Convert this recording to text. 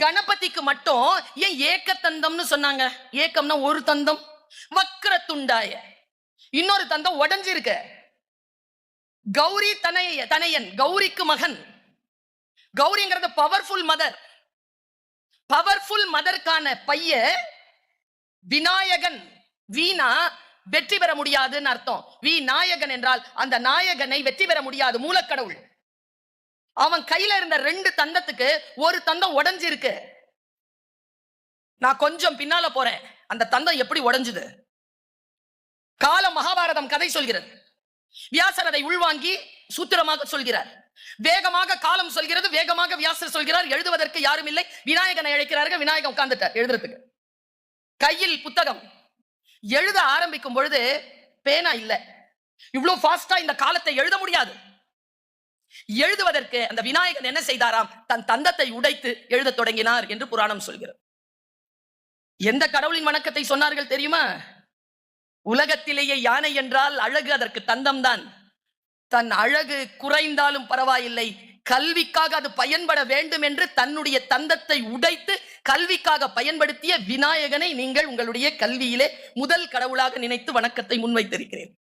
கணபதிக்கு மட்டும் ஏன் ஏக்க தந்தம்னு சொன்னாங்க? ஏக்கம்னா ஒரு தந்தம், வக்ர துண்டாய இன்னொரு தந்தம் உடைஞ்சிருக்க. கௌரி தனையன், கௌரிக்கு மகன். கௌரிங்கிறது பவர்ஃபுல் மதர். பவர்ஃபுல் மதர்க்கான பைய விநாயகன். வீணா வெற்றி பெற முடியாதுன்னு அர்த்தம். நாயகன் என்றால் அந்த நாயகனை வெற்றி பெற முடியாது, மூலக்கடவுள். அவன் கையில இருந்த 2 தந்தத்துக்கு ஒரு தந்தம் உடைஞ்சிருக்கு. நான் கொஞ்சம் பின்னால போறேன். அந்த தந்தம் எப்படி உடைஞ்சது? கால மகாபாரதம் கதை சொல்கிறது. வியாசர் அதை உள்வாங்கி சூத்திரமாக சொல்கிறார். வேகமாக காலம் சொல்கிறது, வேகமாக வியாசர் சொல்கிறார். எழுதுவதற்கு யாரும் இல்லை. விநாயகனை அழைக்கிறார்கள். விநாயகன் உட்கார்ந்துட்டார் எழுதுறதுக்கு. கையில் புத்தகம். எழுத ஆரம்பிக்கும் பொழுது பேனா இல்ல. இவ்வளவு ஃபாஸ்டா இந்த காலத்தை எழுத முடியாது. எழுதுவதற்கு அந்த விநாயகன் என்ன செய்தாராம்? தன் தந்தத்தை உடைத்து எழுத தொடங்கினார் என்று புராணம் சொல்கிறது. எந்த கடவுளின் வணக்கத்தை சொன்னார்கள் தெரியுமா? உலகத்திலேயே யானை என்றால் அழகு அதற்கு தந்தம் தான். தன் அழகு குறைந்தாலும் பரவாயில்லை, கல்விக்காக அது பயன்பட வேண்டும் என்று தன்னுடைய தந்தத்தை உடைத்து கல்விக்காக பயன்படுத்திய விநாயகனை நீங்கள் உங்களுடைய கல்வியிலே முதல் கடவுளாக நினைத்து வணக்கத்தை முன்வைத்திருக்கிறேன்.